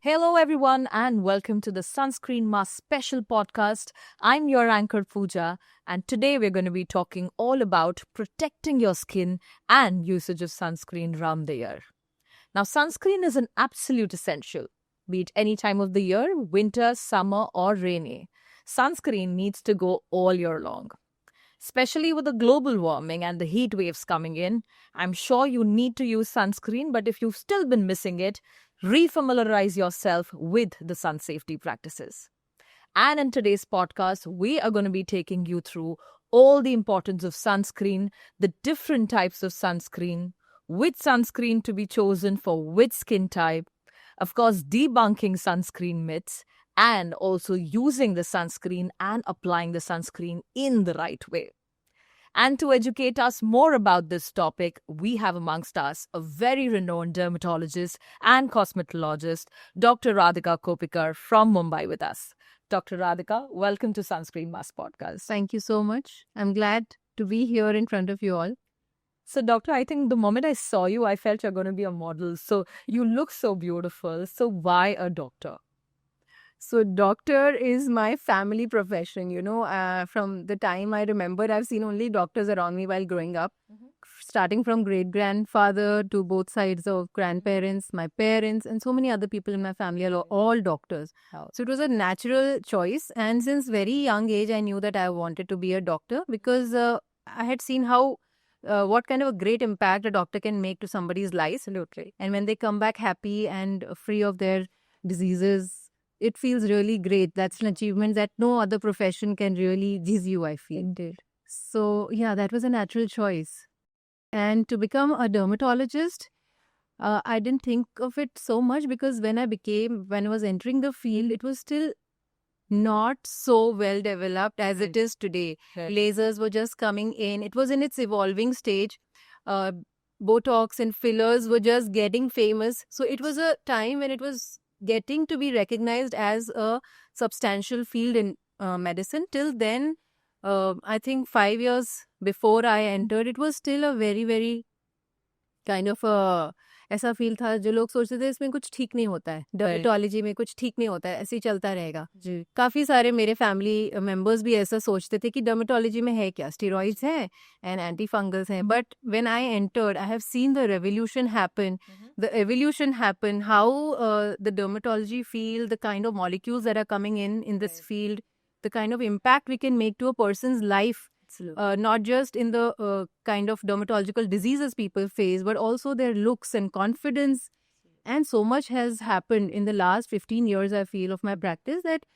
Hello, everyone, and welcome to the Sunscreen Mask special podcast. I'm your anchor, Pooja, and today we're going to be talking all about protecting your skin and usage of sunscreen around the year. Now, sunscreen is an absolute essential, be it any time of the year, winter, summer, or rainy. Sunscreen needs to go all year long. Especially with the global warming and the heat waves coming in, I'm sure you need to use sunscreen, but if you've still been missing it, refamiliarize yourself with the sun safety practices. And in today's podcast, we are going to be taking you through all the importance of sunscreen, the different types of sunscreen, which sunscreen to be chosen for which skin type, of course, debunking sunscreen myths, and also using the sunscreen and applying the sunscreen in the right way. And to educate us more about this topic, we have amongst us a very renowned dermatologist and cosmetologist, Dr. Radhika Kopikar from Mumbai with us. Dr. Radhika, welcome to Sunscreen Mask Podcast. Thank you so much. I'm glad to be here in front of you all. So, Doctor, I think the moment I saw you, I felt you're going to be a model. So, you look so beautiful. So, why a doctor? So, doctor is my family profession. From the time I remember, I've seen only doctors around me while growing up, starting from great grandfather to both sides of grandparents, my parents, and so many other people in my family are all doctors. Wow. So, it was a natural choice. And since very young age, I knew that I wanted to be a doctor because I had seen how what kind of a great impact a doctor can make to somebody's life. Absolutely. And when they come back happy and free of their diseases, it feels really great. That's an achievement that no other profession can really give you, I feel. Indeed. So, yeah, that was a natural choice. And to become a dermatologist, I didn't think of it so much because when I was entering the field, it was still not so well developed as it is today. Right. Lasers were just coming in. It was in its evolving stage. Botox and fillers were just getting famous. So it was a time when it was getting to be recognized as a substantial field in medicine. Till then, I think 5 years before I entered, it was still a very, very kind of a ऐसा feel था जो लोग सोचते थे इसमें कुछ ठीक नहीं होता है, डर्मेटोलॉजी में कुछ ठीक नहीं होता है, ऐसे ही चलता रहेगा जी. काफ़ी सारे मेरे फैमिली मेंबर्स भी ऐसा सोचते थे कि डर्मेटोलॉजी में है क्या, स्टेरॉइड्स हैं एंड एंटी फंगल्स हैं. But when I entered, I have seen the revolution happen, the evolution happen, how the dermatology field, the kind of molecules that are coming in this field, the kind of impact we can make to a person's life, not just in the kind of dermatological diseases people face, but also their looks and confidence. And so much has happened in the last 15 years, I feel, of my practice that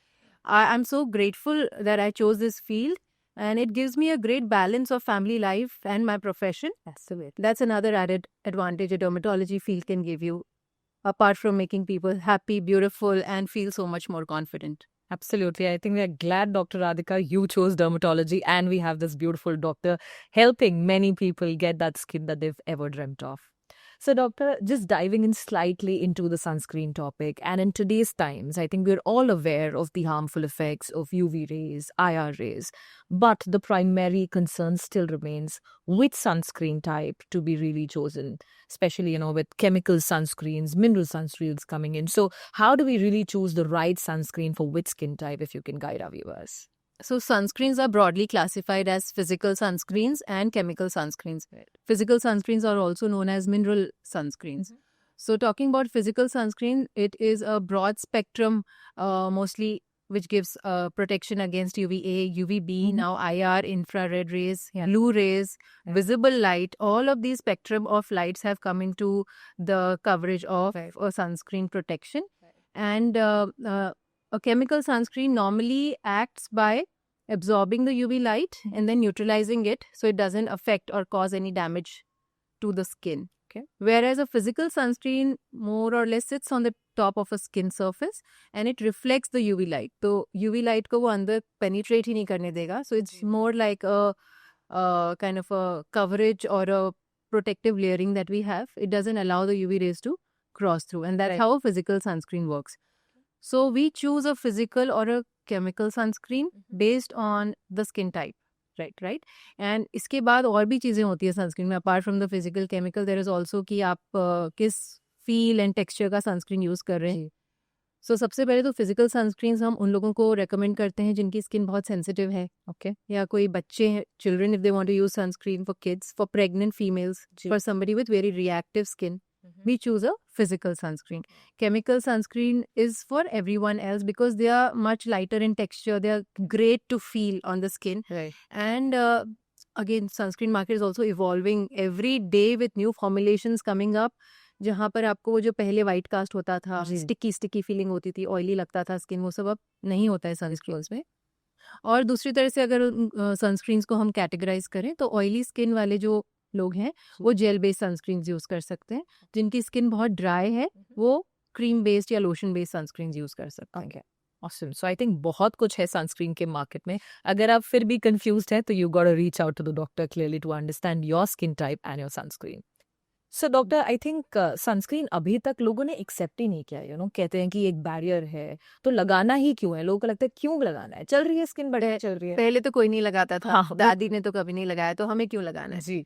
I'm so grateful that I chose this field. And it gives me a great balance of family life and my profession. Absolutely. That's another added advantage a dermatology field can give you, apart from making people happy, beautiful, and feel so much more confident. Absolutely. I think we are glad, Dr. Radhika, you chose dermatology and we have this beautiful doctor helping many people get that skin that they've ever dreamt of. So, Doctor, just diving in slightly into the sunscreen topic, and in today's times, I think we're all aware of the harmful effects of UV rays, IR rays, but the primary concern still remains which sunscreen type to be really chosen, especially, with chemical sunscreens, mineral sunscreens coming in. So, how do we really choose the right sunscreen for which skin type, if you can guide our viewers? So sunscreens are broadly classified as physical sunscreens and chemical sunscreens. Physical sunscreens are also known as mineral sunscreens. So talking about physical sunscreen, it is a broad spectrum, mostly which gives protection against UVA, UVB, now IR, infrared rays, blue rays, visible light. All of these spectrum of lights have come into the coverage of a sunscreen protection. And a chemical sunscreen normally acts by absorbing the UV light and then neutralizing it so it doesn't affect or cause any damage to the skin. Okay. Whereas a physical sunscreen more or less sits on the top of a skin surface and it reflects the UV light. So UV light को वो अंदर penetrate ही नहीं करने देगा. So it's more like a kind of a coverage or a protective layering that we have. It doesn't allow the UV rays to cross through, and that's how a physical sunscreen works. So we choose a physical or a chemical sunscreen based on the skin type. Right. And इसके बाद और भी चीज़ें होती है sunscreen में, apart from the physical chemical there is also कि आप किस फील एंड टेक्सचर का सनस्क्रीन यूज़ कर रहे हैं. सो सबसे पहले तो फिजिकल सनस्क्रीन्स हम उन लोगों को रेकमेंड करते हैं जिनकी स्किन बहुत सेंसिटिव है, ओके. या कोई बच्चे हैं, children, if they want to use sunscreen for kids, for pregnant females, for somebody with very reactive skin, we choose a physical sunscreen. Chemical sunscreen is for everyone else because they are much lighter in texture, they are great to feel on the skin. Right. And again, sunscreen market is also evolving every day with new formulations coming up, जहाँ पर आपको वो जो पहले white cast होता था, जी. Sticky feeling होती थी, ऑयली लगता था स्किन, वो सब अब नहीं होता है सनस्क्रीन्स में. और दूसरी तरह से अगर सनस्क्रीन्स को हम कैटेगराइज करें तो ऑयली स्किन वाले जो लोग हैं वो जेल बेस्ड सनस्क्रीन्स यूज कर सकते हैं. जिनकी स्किन बहुत ड्राई है वो क्रीम बेस्ड या लोशन बेस्ड सनस्क्रीन्स यूज कर सकते हैं. Okay. Awesome. So I think बहुत कुछ है सनस्क्रीन के मार्केट में. अगर आप फिर भी कंफ्यूज्ड हैं तो you gotta reach out to the doctor clearly to understand your skin type and your sunscreen. So doctor, I think sunscreen अभी तक लोगों ने एक्सेप्ट ही नहीं किया. कहते हैं कि एक बैरियर है तो लगाना ही क्यों है. लोगों को लगता है क्यों लगाना है, चल रही है स्किन, बढ़िया चल रही है. पहले तो कोई नहीं लगाता था, हाँ, दादी ने तो कभी नहीं लगाया, तो हमें क्यों लगाना है. जी.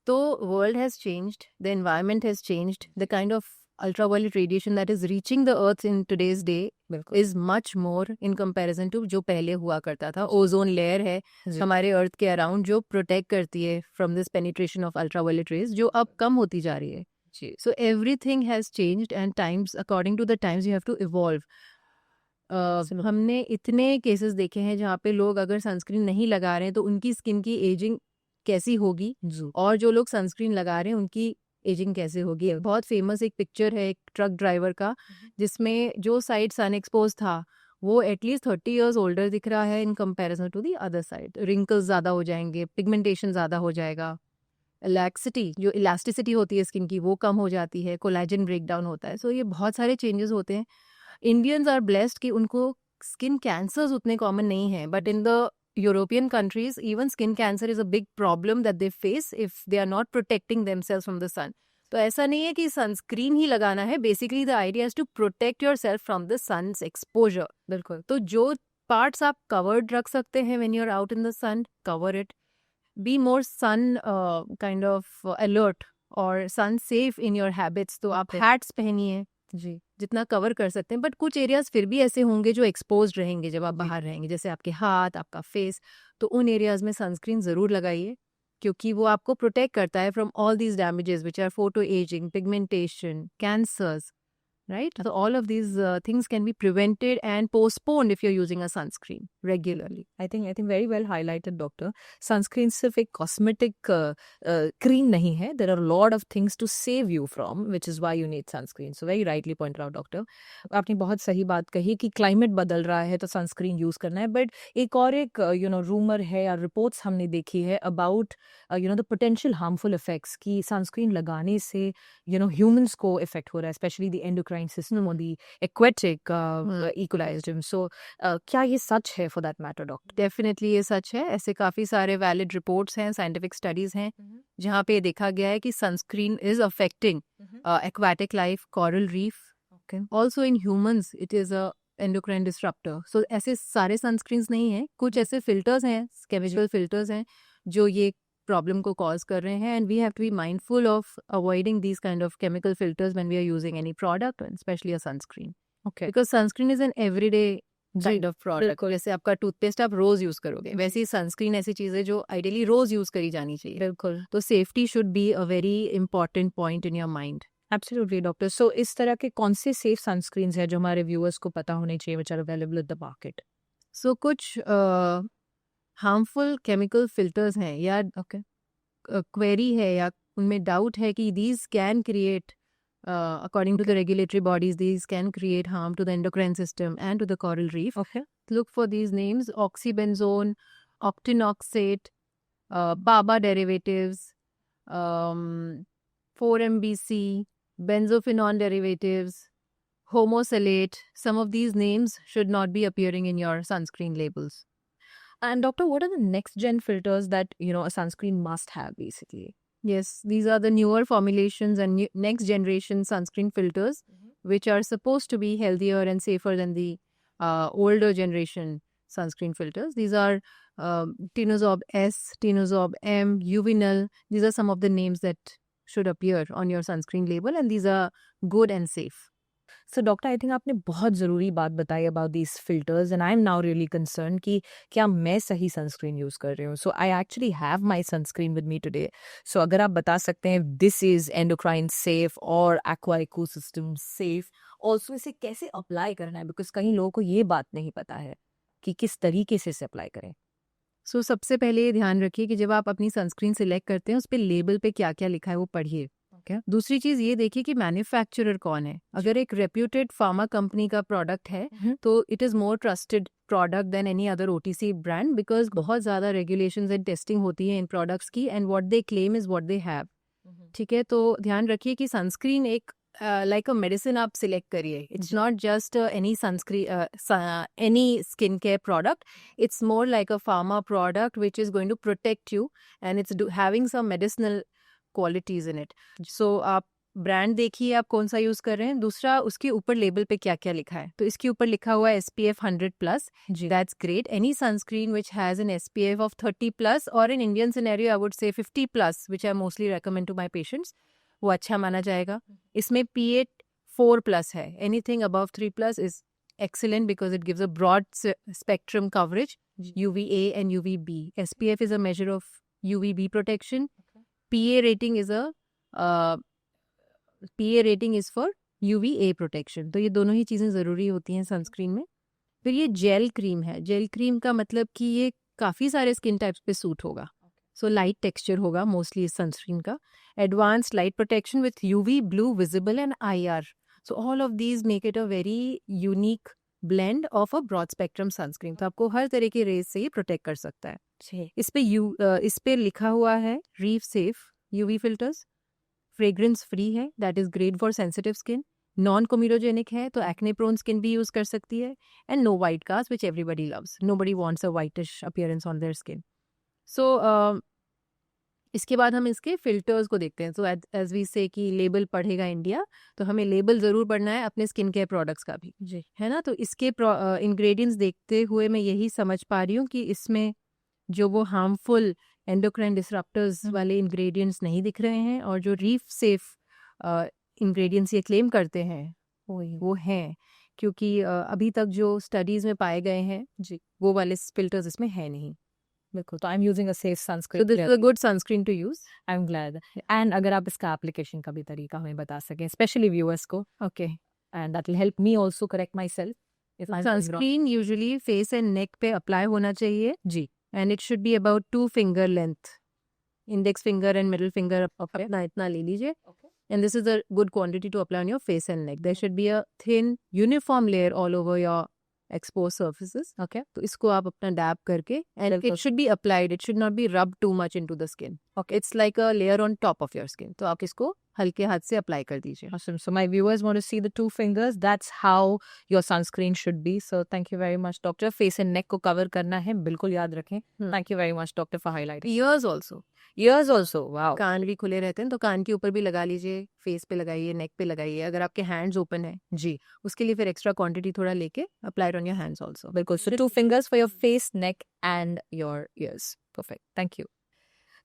तो world has changed, the environment has changed, the kind of ultraviolet radiation that is reaching the earth in today's day बिल्कुल. is much more in comparison to जो पहले हुआ करता था. ओजोन लेयर है जी. हमारे अर्थ के अराउंड जो प्रोटेक्ट करती है from this penetration of ultraviolet rays, जो अब कम होती जा रही है. जी. So everything has changed and times, according to the times, you have to evolve. हमने इतने केसेस देखे हैं जहाँ पे लोग अगर सनस्क्रीन नहीं लगा रहे हैं तो उनकी स्किन की एजिंग कैसी होगी, और जो लोग सनस्क्रीन लगा रहे हैं उनकी एजिंग कैसे होगी. बहुत फेमस एक पिक्चर है एक ट्रक ड्राइवर का जिसमें जो साइड सन एक्सपोज था वो एटलीस्ट 30 इयर्स ओल्डर दिख रहा है in comparison to the other side. Wrinkles ज़्यादा हो जाएंगे, पिगमेंटेशन ज़्यादा हो जाएगा, लैक्सिटी जो इलास्टिसिटी होती है स्किन की वो कम हो जाती है, कोलेजन ब्रेक डाउन होता है. सो ये बहुत सारे चेंजेस होते हैं. इंडियंस आर ब्लेस्ड कि उनको स्किन कैंसर्स उतने कॉमन नहीं है, but in the European countries even skin cancer is a big problem that they face if they are not protecting themselves from the sun. तो ऐसा नहीं है कि सनस्क्रीन ही लगाना है, basically the idea is to protect yourself from the sun's exposure. बिल्कुल. तो जो पार्ट्स आप कवर्ड रख सकते हैं when you are out in the sun, cover it. Be more sun kind of alert or sun safe in your habits. तो आप hats पहनिए जी. जितना कवर कर सकते हैं, बट कुछ एरियाज फिर भी ऐसे होंगे जो एक्सपोज रहेंगे जब आप बाहर रहेंगे, जैसे आपके हाथ, आपका फेस. तो उन एरियाज में सनस्क्रीन जरूर लगाइए क्योंकि वो आपको प्रोटेक्ट करता है from all these damages which are photo ageing, pigmentation, cancers. Right? So all of these things can be prevented and postponed if you're using a sunscreen regularly. I think very well highlighted, doctor. Sunscreen सिर्फ एक cosmetic cream नहीं है. There are a lot of things to save you from, which is why you need sunscreen. So very rightly pointed out, doctor. आपने बहुत सही बात कही कि climate बदल रहा है तो sunscreen यूज करना है. But एक और एक rumor है या reports हमने देखी है about the potential harmful effects कि sunscreen लगाने से humans को effect हो रहा है, especially the endocrine system or the aquatic ecosystem. So क्या ये सच है for that matter, doctor? Definitely ये सच है. ऐसे काफ़ी सारे वैलिड रिपोर्ट्स हैं, साइंटिफिक स्टडीज़ हैं जहाँ पे देखा गया है कि sunscreen is affecting aquatic life, coral reef. Also in humans it is a endocrine disruptor. So ऐसे सारे सनस्क्रीन्स नहीं हैं, कुछ ऐसे फिल्टर्स हैं, केमिकल फिल्टर्स हैं जो ये प्रॉब्लम को कॉज कर रहे हैं. And we have to be mindful of avoiding these kind of chemical filters when we are using any product, specially a sunscreen. Okay. Because sunscreen is an everyday kind of product. जैसे आपका toothpaste आप रोज use करोगे, वैसे ही sunscreen ऐसी चीज है जो ideally रोज use करी जानी चाहिए. बिल्कुल. तो safety should be a very important point in your mind. Absolutely doctor. So इस तरह के कौन से सेफ सनस्क्रीन्स हैं जो हमारे व्यूअर्स को पता होने चाहिए which are available at the market? सो कुछ हार्मफुल केमिकल फिल्टर्स हैं या क्वेरी है या उनमें डाउट है कि these can create according to the regulatory bodies, these can create harm to the endocrine system and to the coral reef. Okay. Look for these names: oxybenzone, octinoxate, BABA derivatives, 4-MBC, benzophenone derivatives, homosalate. Some of these names should not be appearing in your sunscreen labels. And doctor, what are the next gen filters that a sunscreen must have basically? Yes, these are the newer formulations and next generation sunscreen filters which are supposed to be healthier and safer than the older generation sunscreen filters. These are Tinosorb S, Tinosorb M, UV-Null. These are some of the names that should appear on your sunscreen label, and these are good and safe. So doctor I think आपने बहुत ज़रूरी बात बताई about these filters and I am now really concern कि क्या मैं सही sunscreen use कर रही हूँ. So I actually have my sunscreen with me today. So अगर आप बता सकते हैं दिस इज़ एंडोक्राइन सेफ और एक्वा इकोसिस्टम सेफ, ऑल्सो इसे कैसे अप्लाई करना है, बिकॉज कई लोगों को ये बात नहीं पता है कि किस तरीके से इसे अप्लाई करें. सो सबसे पहले ये ध्यान रखिए कि जब आप अपनी सनस्क्रीन सिलेक्ट करते हैं उस पे लेबल पे क्या क्या लिखा है वो पढ़िए. Okay. दूसरी चीज ये देखिए कि मैन्युफैक्चरर कौन है. अगर एक रेप्यूटेड फार्मा कंपनी का प्रोडक्ट है तो it is more trusted product than any other OTC brand, because बहुत ज्यादा रेगुलेशंस एंड टेस्टिंग होती है इन प्रोडक्ट्स की, and what they claim is what they have. ठीक है, तो ध्यान रखिए कि सनस्क्रीन एक लाइक अ मेडिसिन आप सिलेक्ट करिए. It's not just any sunscreen any skin care product. It's more like a pharma product which is going to protect you and it's having some medicinal qualities in it. So आप brand देखिए आप कौन सा use कर रहे हैं. दूसरा, उसके ऊपर लेबल पे क्या क्या लिखा है. तो इसके ऊपर लिखा हुआ है SPF 100+. That's great. Any sunscreen which has an SPF of 30+, और in Indian scenario I would say 50+, which I mostly recommend to my patients, वो अच्छा माना जाएगा. इसमें PA 4+ है. Anything above 3+ is excellent because it gives a broad spectrum coverage, UVA and UVB. SPF is a measure of UVB protection. PA rating is for UVA protection. तो ये दोनों ही चीज़ें ज़रूरी होती हैं सनस्क्रीन में. फिर ये जेल क्रीम है. जेल क्रीम का मतलब कि ये काफ़ी सारे स्किन टाइप्स पे सूट होगा. सो लाइट टेक्सचर होगा मोस्टली इस सनस्क्रीन का. Advanced light protection with UV, blue, visible and IR. So all of these make it a very unique blend of a broad spectrum sunscreen. तो आपको हर तरह के raise से ये प्रोटेक्ट कर सकता है. इस पे लिखा हुआ है reef safe UV filters. Fragrance free है, that is great for sensitive skin. Non comedogenic है, तो एक्ने प्रोन स्किन भी यूज कर सकती है. And no white cast which everybody loves. Nobody wants a whitish appearance on their skin. So इसके बाद हम इसके फिल्टर्स को देखते हैं. सो एज वी से कि लेबल पढ़ेगा इंडिया, तो हमें लेबल ज़रूर पढ़ना है अपने स्किन केयर प्रोडक्ट्स का भी, जी, है ना. तो इसके इंग्रेडिएंट्स देखते हुए मैं यही समझ पा रही हूँ कि इसमें जो वो हार्मफुल एंडोक्राइन डिसरप्टर्स वाले इंग्रेडिएंट्स नहीं दिख रहे हैं, और जो रीफ सेफ इंग्रेडिएंट्स ये क्लेम करते हैं वो हैं, क्योंकि अभी तक जो स्टडीज़ में पाए गए हैं जी, वो वाले फिल्टर्स इसमें है नहीं. बिल्कुल. तो I am using a safe so sunscreen. This is a good sunscreen to use. I am glad. And अगर आप इसका एप्लीकेशन का भी तरीका हमें बता सकें, स्पेशली व्यूअर्स को, okay. And that will help me also correct myself if I am sunscreen usually face and neck पे अप्लाई होना चाहिए, जी, and it should be about 2 finger length. Index finger and middle finger अपना इतना ले लीजिए. And this is a good quantity to apply on your face and neck. There should be a thin uniform layer all over your exposed surfaces. okay, तो इसको आप अपना dab करके, and बिल्कुल. it should be applied. It should not be rubbed too much into the skin. Okay. It's like a layer on top of your skin. तो आप इसको हल्के हाथ से अप्लाई कर दीजिए. Awesome. So my viewers want to see the 2 fingers. That's how your sunscreen should be. So thank you very much, doctor. Face and neck को cover करना है, बिल्कुल याद रखें. Thank you very much, doctor, for highlighting. Ears also. Ears also. Wow. कान भी खुले रहते हैं, तो कान के ऊपर भी लगा लीजिए, फेस पे लगाइए, नेक पे लगाइए. अगर आपके हैंड्स ओपन है जी, उसके लिए फिर एक्स्ट्रा क्वांटिटी थोड़ा लेके apply on your hands also. बिल्कुल. So 2 fingers for your face, neck and your ears. Perfect. Thank you.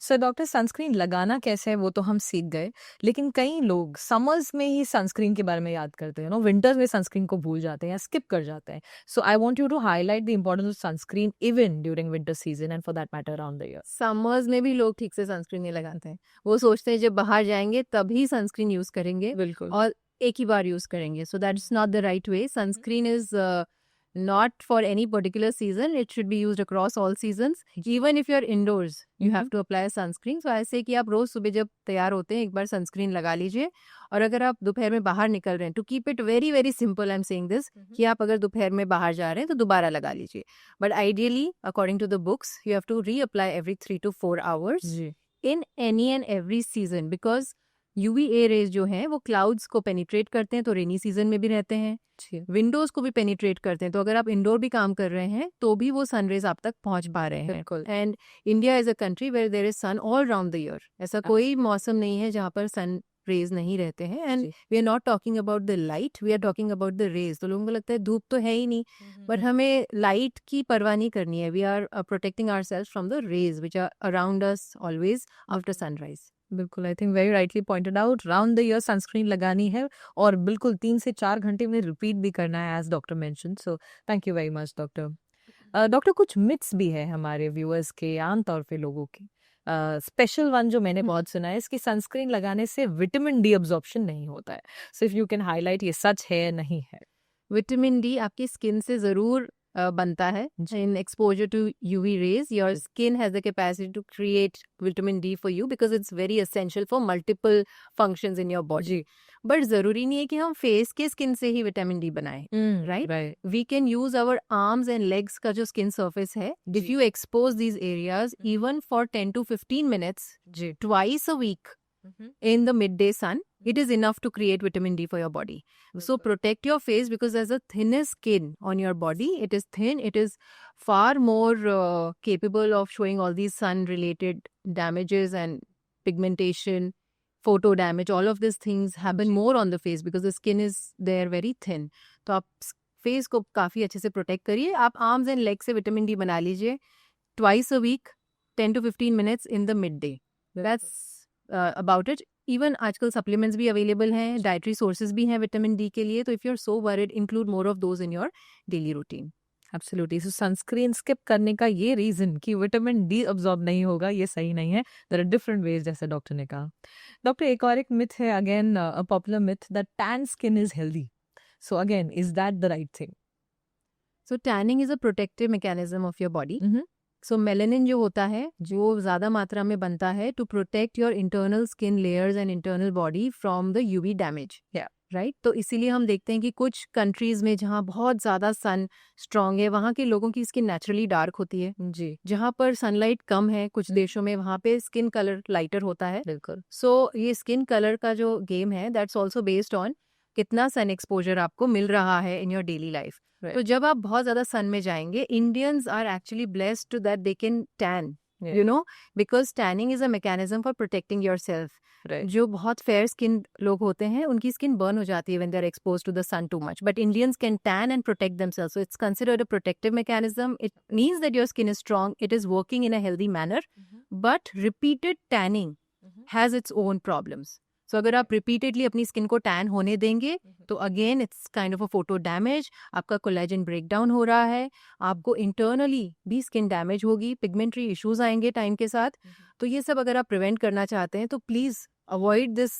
So doctor, sunscreen लगाना कैसे है वो तो हम सीख गए, लेकिन कई लोग समर्स में ही सनस्क्रीन के बारे में याद करते हैं, विंटर्स में सनस्क्रीन को भूल जाते हैं या स्किप कर जाते हैं. So I want you to highlight the importance of sunscreen even during winter season and for that matter around the year. Summers में भी लोग ठीक से सनस्क्रीन नहीं लगाते हैं. वो सोचते हैं जब बाहर जाएंगे तभी सनस्क्रीन यूज करेंगे, बिल्कुल. और एक ही बार यूज करेंगे. So that's not the right way. Sunscreen is not for any particular season. It should be used across all seasons. Even if you're indoors, you have to apply sunscreen. So ऐसे कि आप रोज सुबह जब तैयार होते हैं एक बार सनस्क्रीन लगा लीजिए. और अगर आप दोपहर में बाहर निकल रहे हैं, to keep it very very simple, I'm saying this, कि आप अगर दोपहर में बाहर जा रहे हैं तो दोबारा लगा लीजिए. But ideally, according to the books, you have to reapply every 3 to 4 hours जी, in any and every season, because UVA rays जो हैं वो क्लाउड्स को पेनिट्रेट करते हैं, तो रेनी सीजन में भी रहते हैं. विंडोज को भी पेनिट्रेट करते हैं, तो अगर आप इंडोर भी काम कर रहे हैं तो भी वो सनरेज आप तक पहुंच पा रहे हैं. बिल्कुल. And India is a country where there is sun all round the year. ऐसा कोई मौसम नहीं है जहाँ पर सन रेज नहीं रहते हैं. एंड जी. We are not talking about the light, we are talking about the rays. तो लोगों को लगता है धूप तो है ही नहीं, बट हमें लाइट की परवाह नहीं करनी है. We are protecting ourselves from the rays which are around us always after sunrise. बिल्कुल, I think very rightly pointed out. Round the year sunscreen लगानी है और बिल्कुल 3 से 4 घंटे में रिपीट भी करना है as doctor mention. So thank you very much doctor. Doctor, कुछ मिथ्स भी है हमारे व्यूअर्स के, आमतौर पे लोगों के. स्पेशल वन जो मैंने बहुत सुना है, इसकी सनस्क्रीन लगाने से विटामिन डी अब्जॉर्प्शन नहीं होता है. So if you can highlight, ये सच है या नहीं है? विटामिन डी आपकी स्किन से ज़रूर बनता है. In exposure to UV rays your skin has the capacity to create vitamin D for you because it's very essential for multiple functions in your body. But ज़रूरी नहीं है कि हम फेस के स्किन से ही विटामिन डी बनाएं. Right, we can use our arms and legs का जो स्किन सर्फेस है, if you expose these areas even for 10 to 15 minutes twice a week in the midday sun, it is enough to create vitamin D for your body. So protect your face because there's a thinner skin on your body. It is thin. It is far more capable of showing all these sun related damages and pigmentation, photo damage. All of these things happen more on the face because the skin is there very thin. तो आप face को काफ़ी अच्छे से protect करिए. आप arms and leg से vitamin D बना लीजिए twice a week 10 to 15 minutes in the midday. That's about it. Even आजकल सप्लीमेंट्स भी अवेलेबल हैं, डाइटरी सोर्सेज भी हैं विटामिन डी के लिए. तो if you are so worried, include more of those in your daily routine. Absolutely. So sunscreen skip करने का ये रीजन कि विटामिन डी अब्सॉर्ब नहीं होगा, ये सही नहीं है. देयर आर डिफरेंट वेज, जैसे डॉक्टर ने कहा. डॉक्टर, एक और एक मिथ है, again a popular myth, that tan skin is healthy. So again, is that the right thing? So tanning is a protective mechanism of your body. So melanin जो होता है, जो ज़्यादा मात्रा में बनता है to protect your internal skin layers and internal body from the UV damage. Right, तो इसीलिए हम देखते हैं कि कुछ कंट्रीज में जहाँ बहुत ज़्यादा सन स्ट्रांग है, वहाँ के लोगों की स्किन नेचुरली डार्क होती है. जी. जहाँ पर सनलाइट कम है कुछ देशों में, वहाँ पे स्किन कलर लाइटर होता है. बिल्कुल. सो ये स्किन कलर का जो गेम है, दैट्स ऑल्सो बेस्ड ऑन कितना सन एक्सपोजर आपको मिल रहा है इन योर डेली लाइफ. तो जब आप बहुत ज़्यादा सन में जाएंगे, Indians are actually blessed to that they can tan, you know, because tanning is a mechanism for protecting yourself. जो बहुत फेयर स्किन लोग होते हैं, उनकी स्किन बर्न हो जाती है when they are exposed to the sun too much, but Indians can tan and protect themselves. So it's considered a protective mechanism. It means that your skin is strong, it is working in a healthy manner. But repeated tanning has its own problems. So अगर आप repeatedly अपनी skin को tan होने देंगे, तो again it's kind of a photo damage. आपका collagen break down हो रहा है, आपको इंटरनली भी स्किन डैमेज होगी, पिगमेंट्री इश्यूज आएंगे टाइम के साथ. तो ये सब अगर आप प्रिवेंट करना चाहते हैं, तो please avoid this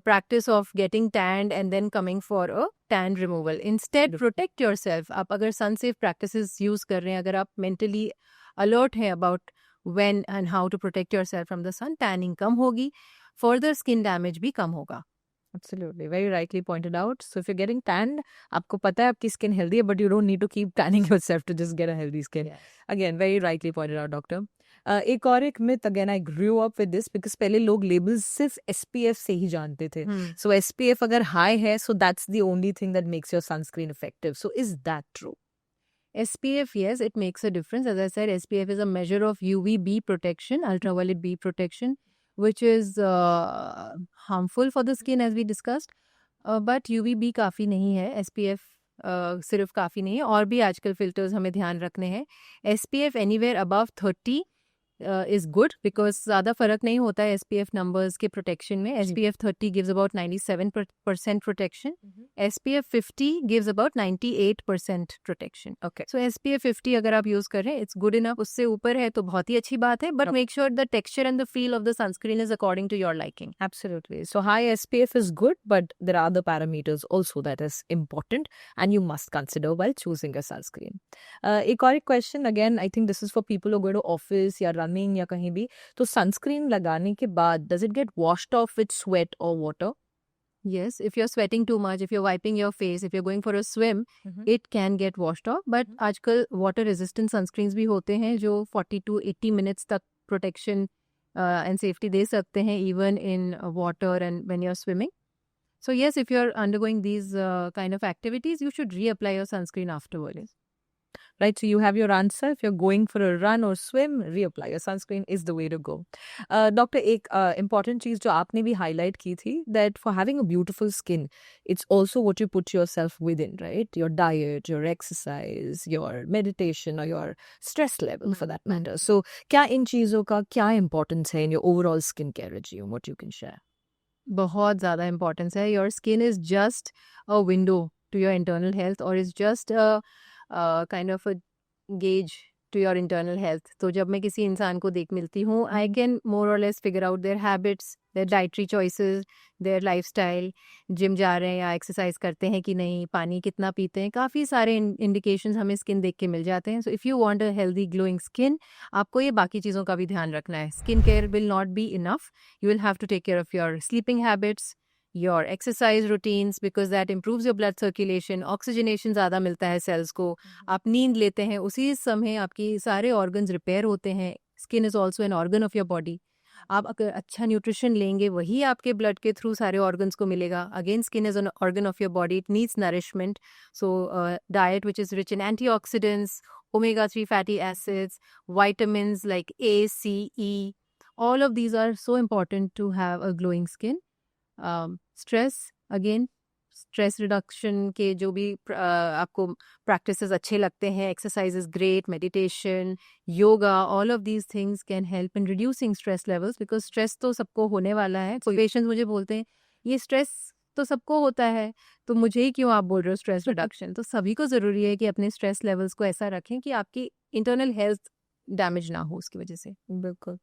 practice of getting tanned and then coming for a tan removal. Instead, protect yourself. आप अगर sun safe practices use कर रहे हैं, अगर आप mentally alert हैं about when and how to protect yourself from the sun, tanning कम होगी, further skin damage भी कम होगा. Absolutely, very rightly pointed out. So if you're getting tanned, आपको पता है आपकी skin healthy है, but you don't need to keep tanning yourself to just get a healthy skin. Yes. Again, very rightly pointed out, doctor. एक और एक myth, again I grew up with this because पहले लोग labels सिर्फ SPF से ही जानते थे. So SPF अगर high है, so that's the only thing that makes your sunscreen effective. So is that true? SPF, yes, it makes a difference. As I said, SPF is a measure of UVB protection, ultraviolet B protection, which is harmful for the skin as we discussed. But UVB काफ़ी नहीं है, SPF सिर्फ काफ़ी नहीं है, और भी आजकल फिल्टर्स हमें ध्यान रखने हैं. SPF anywhere above 30 is good because ज़्यादा फ़र्क नहीं होता है SPF numbers के protection में. SPF 30 gives about 97% protection. SPF 50 gives about 98% protection. Okay. So SPF 50 अगर आप यूज़ करें, it's good enough. उससे ऊपर है तो बहुत ही अच्छी बात है, but make sure the texture and the feel of the sunscreen is according to your liking. Absolutely. So high SPF is good, but there are other parameters also that is important and you must consider while choosing a sunscreen. एक और एक question, again I think this is for people who go to office या running या कहीं भी, तो sunscreen लगाने के बाद does it get washed off with sweat or water? Yes, if you're sweating too much, if you're wiping your face, if you're going for a swim, it can get washed off. But आजकल water resistant sunscreens भी होते हैं जो 40 to 80 minutes तक protection and safety दे सकते हैं even in water and when you're swimming. So yes, if you're undergoing these kind of activities, you should reapply your sunscreen afterwards. right? So you have your answer. If you're going for a run or swim, reapply your sunscreen is the way to go. Doctor, एक important चीज जो आपने भी highlight की थी, that for having a beautiful skin, it's also what you put yourself within, right? Your diet, your exercise, your meditation, or your stress level for that matter. So क्या इन चीजों का क्या importance है in your overall skincare regime? What you can share? बहुत ज़्यादा importance है. Your skin is just a window to your internal health और is just a kind of a gauge to your internal health. तो जब मैं किसी इंसान को देख मिलती हूँ, आई कैन मोर और less figure out their habits, their dietary choices, their lifestyle, gym जा रहे हैं या एक्सरसाइज करते हैं कि नहीं, पानी कितना पीते हैं. काफ़ी सारे इंडिकेशंस हमें स्किन देख के मिल जाते हैं. So if you want a healthy glowing skin, आपको ये बाकी चीज़ों का भी ध्यान रखना है. Skin care will not be enough. You will have to take care of your sleeping habits, your exercise routines, because that improves your blood circulation. Oxygenation ज़्यादा मिलता है cells को. आप नींद लेते हैं, उसी समय आपकी सारे organs repair होते हैं. Skin is also an organ of your body. आप अगर अच्छा न्यूट्रिशन लेंगे, वही आपके ब्लड के थ्रू सारे ऑर्गन्स को मिलेगा. Again, skin is an organ of your body. It needs nourishment. So diet which is rich in antioxidants, omega-3 fatty acids, vitamins like A, C, E. All of these are so important to have a glowing skin. Stress, again, stress reduction के जो भी आपको practices अच्छे लगते हैं, exercise is great, meditation, yoga, all of these things can help in reducing stress levels. Because stress तो सबको होने वाला है. कोई पेशेंट्स मुझे बोलते हैं ये स्ट्रेस तो सबको होता है, तो मुझे ही क्यों आप बोल रहे हो स्ट्रेस रिडक्शन. तो सभी को ज़रूरी है कि अपने स्ट्रेस लेवल्स को ऐसा रखें कि आपकी इंटरनल हेल्थ डैमेज ना हो उसकी वजह से. बिल्कुल.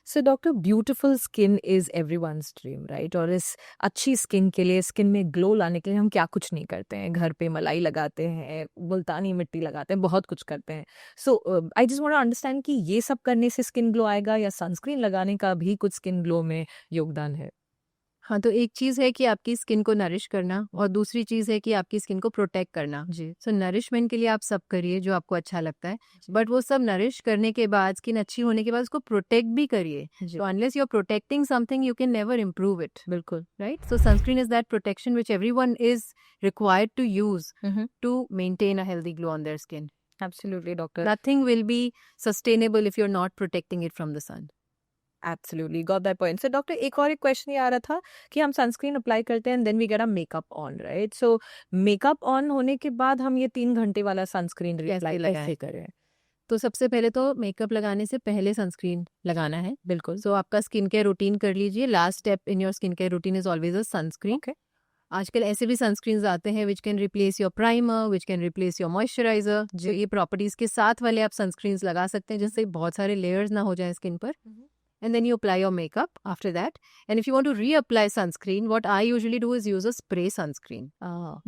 So doctor, beautiful skin is everyone's dream, right? और इस अच्छी स्किन के लिए, स्किन में ग्लो लाने के लिए हम क्या कुछ नहीं करते हैं. घर पे मलाई लगाते हैं, मुल्तानी मिट्टी लगाते हैं, बहुत कुछ करते हैं. So I just want to understand कि ये सब करने से स्किन ग्लो आएगा या सनस्क्रीन लगाने का भी कुछ स्किन ग्लो में योगदान है? हाँ, तो एक चीज़ है कि आपकी स्किन को नरिश करना और दूसरी चीज़ है कि आपकी स्किन को प्रोटेक्ट करना. जी. सो नरिशमेंट के लिए आप सब करिए जो आपको अच्छा लगता है, बट वो सब नरिश करने के बाद, स्किन अच्छी होने के बाद उसको प्रोटेक्ट भी करिए. जी. तो unless you are protecting something, you can never improve it. बिल्कुल. Right? So sunscreen is that protection which everyone is required to use to maintain a healthy glow on their skin. Absolutely doctor. Nothing will be sustainable if you're not protecting it from the sun. Absolutely got that point. So doctor, एक और एक question ये आ रहा था कि हम sunscreen apply करते हैं and then we get a makeup on, right? So makeup on होने के बाद हम ये 3 घंटे वाला सनस्क्रीन अप्लाई कैसे करें? तो सबसे पहले तो मेकअप लगाने से पहले सनस्क्रीन लगाना है. बिल्कुल. सो आपका स्किन केयर रूटीन कर लीजिए. Last step in your skin care routine is always a sunscreen. Okay. आजकल ऐसे भी सनस्क्रीन आते हैं which can replace your primer, which can replace your moisturiser. जो ये प्रॉपर्टीज के साथ वाले आप सनस्क्रीन लगा सकते हैं जिससे बहुत सारे लेयर्स ना हो जाए स्किन पर. And then you apply your makeup after that. And if you want to reapply sunscreen, what I usually do is use a spray sunscreen.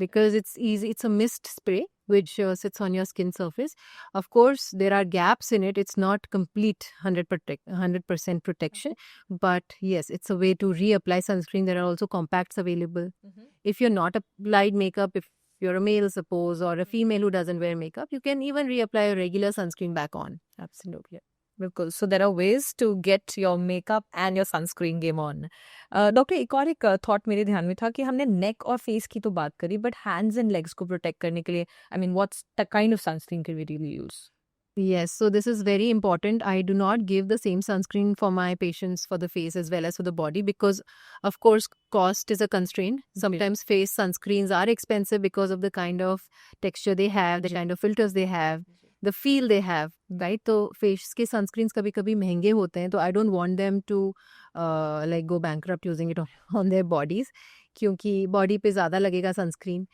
Because it's easy. It's a mist spray which sits on your skin surface. Of course, there are gaps in it. It's not complete 100% protection. But yes, it's a way to reapply sunscreen. There are also compacts available. If you're not applied makeup, if you're a male, suppose, or a female who doesn't wear makeup, you can even reapply a regular sunscreen back on. Absolutely. बिल्कुल. So there are ways to get your makeup and your sunscreen game on. Doctor, एक और एक thought मेरे ध्यान में था कि हमने नेक और फेस की तो बात करी, बट हैंड्स एंड लेग्स को प्रोटेक्ट करने के लिए, I mean, what's the kind of sunscreen can we really use? Yes, so this is very important. I do not give the same sunscreen for my patients for the face as well as for the body because, of course, cost is a constraint. Sometimes face sunscreens are expensive because of the kind of texture they have, the kind of filters they have, the feel they have, right? तो face के sunscreens कभी कभी महंगे होते हैं, तो I don't want them to like go bankrupt using it on their bodies क्योंकि body पे ज़्यादा लगेगा sunscreen.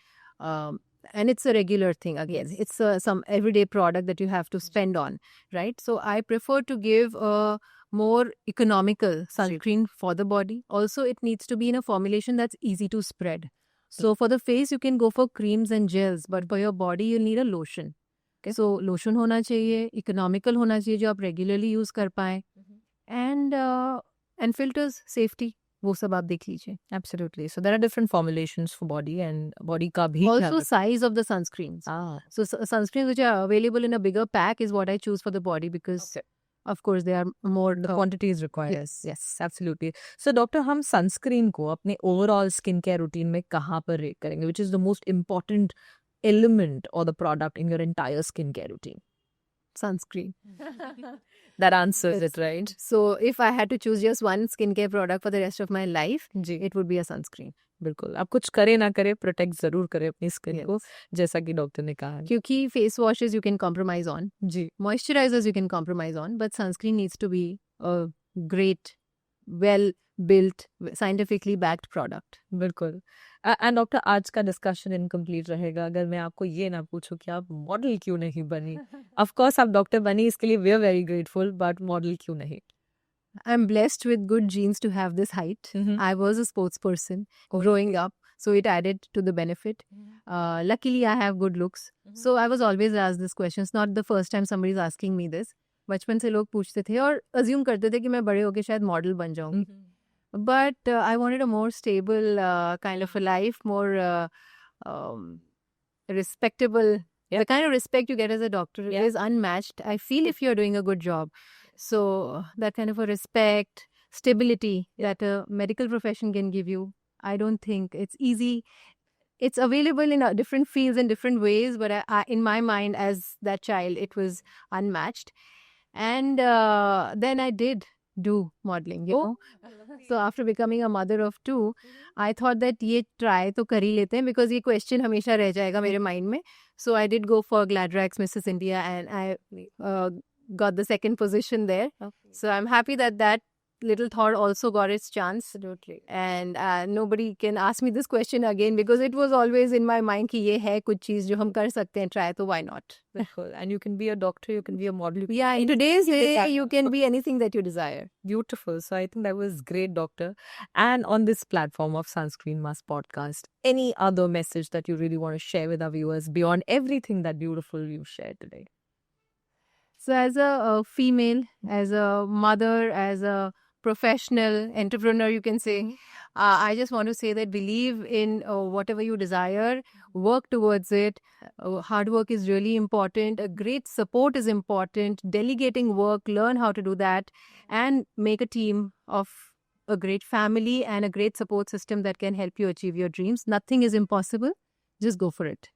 And it's a regular thing again. It's some everyday product that you have to spend on, right? So I prefer to give a more economical sunscreen for the body. Also, it needs to be in a formulation that's easy to spread. So for the face, you can go for creams and gels, but for your body, you'll need a lotion. Okay? So lotion होना चाहिए, economical होना चाहिए जो आप regularly use कर पाएं, and filters, safety. वो सब आप देख लीजिए. Absolutely. So there are different formulations for body and body का भी. Also size of the sunscreens. So sunscreens which are available in a bigger pack is what I choose for the body because of course they are more the quantity is required. Yes, absolutely. So doctor, हम sunscreen को अपने overall skin care routine में कहाँ पर rate करेंगे? Which is the most important element or the product in your entire skincare routine? Sunscreen. That answers Yes. it, right? So if I had to choose just one skincare product for the rest of my life, ji it would be a sunscreen. बिल्कुल आप कुछ करें ना करें protect जरूर करें अपनी skin को Yes. जैसा कि डॉक्टर ने कहा है Kyuki face washes you can compromise on, जी moisturizers you can compromise on, but sunscreen needs to be a great, well built, scientifically backed product. बिल्कुल एंड डॉक्टर आज का डिस्कशन इनकम्प्लीट रहेगा अगर मैं आपको ये ना पूछूं कि आप मॉडल क्यों नहीं बनी ऑफ कोर्स आप डॉक्टर बनी इसके लिए we are very grateful but model क्यों नहीं I'm blessed with good genes to have this height. Mhm. I was a sports person growing up, so it added to the benefit. Luckily, I have good looks. So I was always asked this question. It's not the first time somebody is asking me this. बचपन से लोग पूछते थे और assume करते थे कि मैं बड़े होके शायद मॉडल बन जाऊंगी but I wanted a more stable kind of a life, more respectable. Yeah. The kind of respect you get as a doctor Yeah. is unmatched. I feel if you're doing a good job. So that kind of a respect, stability that a medical profession can give you, I don't think it's easy. It's available in different fields in different ways, but in my mind, as that child, it was unmatched. And then I did do modeling, you know. So after becoming a mother of two, I thought that ये try तो कर ही लेते हैं because ये question हमेशा रह जाएगा मेरे mind में. So I did go for Gladrax Mrs. India and I got the second position there. So I'm happy that that little thought also got its chance. Absolutely. And nobody can ask me this question again because it was always in my mind कि ये है कुछ चीज़ जो हम कर सकते हैं try तो why not? बिल्कुल and you can be a doctor you can be a model Yeah, in today's day you can be anything that you desire. Beautiful. So I think that was great, Doctor. And on this platform of Sunscreen Mask podcast, any other message that you really want to share with our viewers beyond everything that beautiful you've shared today? So as a female, as a mother, as a professional entrepreneur, you can say, I just want to say that believe in whatever you desire, work towards it. Hard work is really important. A great support is important. Delegating work, learn how to do that, and make a team of a great family and a great support system that can help you achieve your dreams. Nothing is impossible. Just go for it.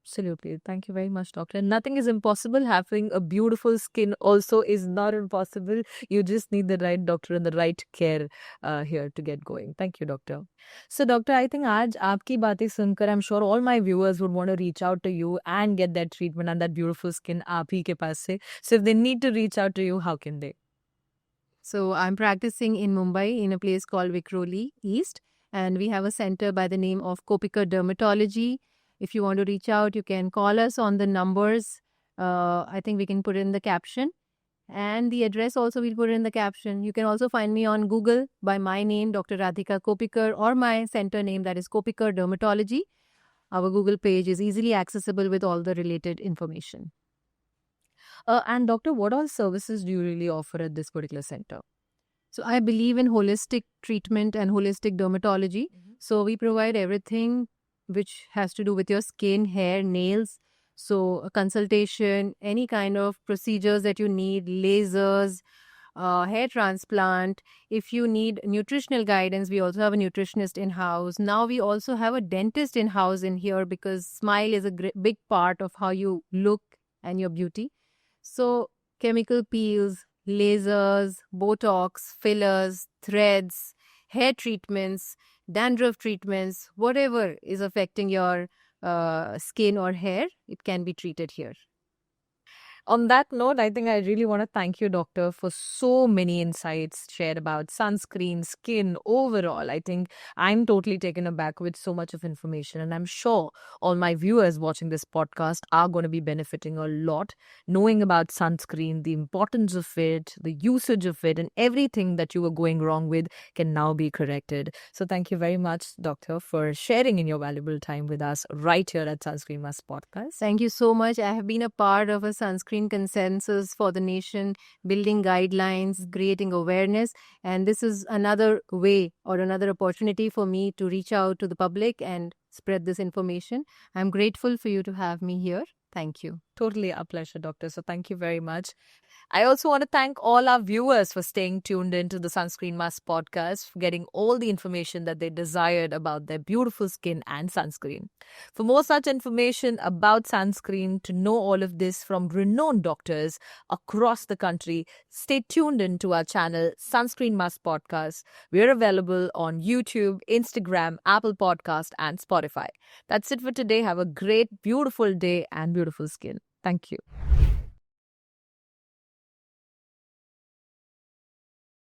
Absolutely. Thank you very much, Doctor. Nothing is impossible. Having a beautiful skin also is not impossible. You just need the right doctor and the right care here to get going. Thank you, Doctor. So, Doctor, I think आज आपकी बातें सुनकर I'm sure all my viewers would want to reach out to you and get that treatment and that beautiful skin आप ही के पास से. So, if they need to reach out to you, how can they? So I'm practicing in Mumbai in a place called Vikhroli East, and we have a center by the name of Kopikar Dermatology. If you want to reach out, you can call us on the numbers. I think we can put it in the caption. And the address also we'll put it in the caption. You can also find me on Google by my name, Dr. Radhika Kopikar, or my center name that is Kopikar Dermatology. Our Google page is easily accessible with all the related information. And Doctor, what all services do you really offer at this particular center? So I believe in holistic treatment and holistic dermatology. So we provide everything which has to do with your skin, hair, nails. So a consultation, any kind of procedures that you need, lasers, hair transplant. If you need nutritional guidance, we also have a nutritionist in-house. Now we also have a dentist in-house in here because smile is a big part of how you look and your beauty. So chemical peels, lasers, Botox, fillers, threads, hair treatments, dandruff treatments, whatever is affecting your skin or hair, it can be treated here. On that note, I think I really want to thank you, Doctor, for so many insights shared about sunscreen, skin, overall. I think I'm totally taken aback with so much of information. And I'm sure all my viewers watching this podcast are going to be benefiting a lot, knowing about sunscreen, the importance of it, the usage of it, and everything that you were going wrong with can now be corrected. So thank you very much, Doctor, for sharing in your valuable time with us right here at Sunscreen Mask Podcast. Thank you so much. I have been a part of a sunscreen consensus for the nation, building guidelines, creating awareness. And this is another way or another opportunity for me to reach out to the public and spread this information. I'm grateful for you to have me here. Thank you. Totally our pleasure, Doctor. So thank you very much. I also want to thank all our viewers for staying tuned into the Sunscreen Must podcast, for getting all the information that they desired about their beautiful skin and sunscreen. For more such information about sunscreen, to know all of this from renowned doctors across the country, stay tuned into our channel, Sunscreen Must Podcast. We're available on YouTube, Instagram, Apple Podcast, and Spotify. That's it for today. Have a great, beautiful day and beautiful skin. Thank you.